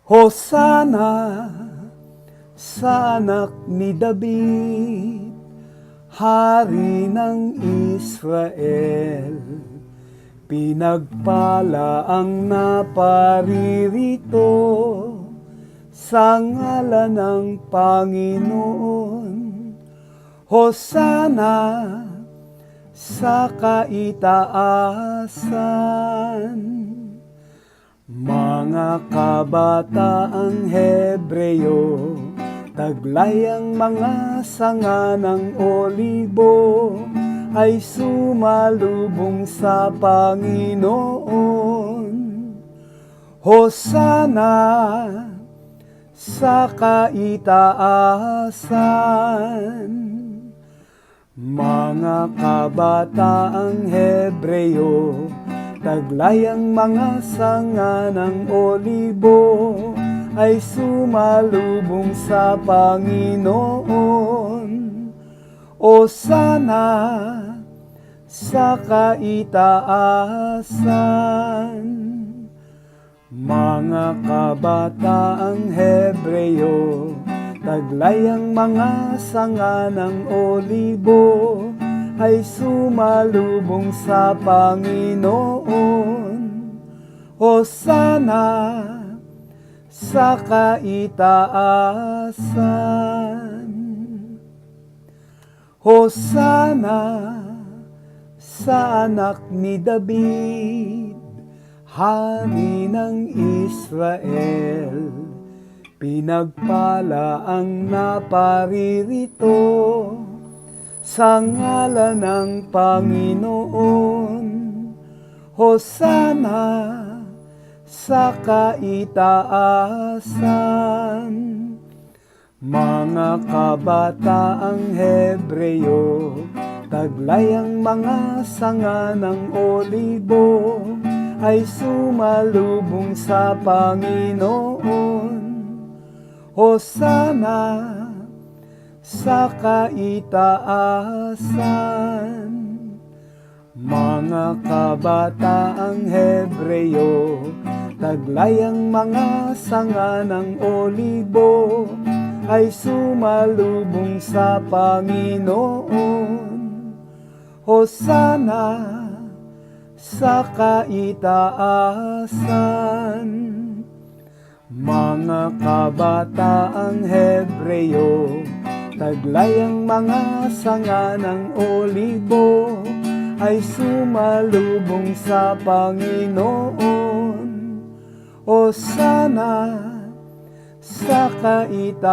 Hosana sa anak ni David, Hari ng Israel. Pinagpala ang naparirito sa ngalan ng Panginoon. Hosana sa kaitaasan. Mga kabataang Hebreo, taglay ang mga sanga ng olibo, ay sumalubong sa Panginoon. Hosana sa kaitaasan. Mga kabataang Hebreo, taglay ang mga sanga ng olibo, ay sumalubong sa Panginoon. Hosana sa kaitaasan. Mga kabataang Hebreo, taglay ang mga sanga ng olibo, ay sumalubong sa Panginoon. Hosana sa kaitaasan. Hosana sa anak ni David, Hari ng Israel. Pinagpala ang naparirito sa ngalan ng Panginoon. Hosana sa kaitaasan. Mga kabataang Hebreo, taglay ang mga sanga ng olibo, ay sumalubong sa Panginoon. Hosana sa kaitaasan. Mga kabataang Hebreo, taglay ang mga sanga ng olibo, ay sumalubong sa Panginoon. Hosana sa kaitaasan. Mga kabataang Hebreo, taglay ang mga sanga ng olibo, ay sumalubong sa Panginoon. Hosana sa kaitaasan.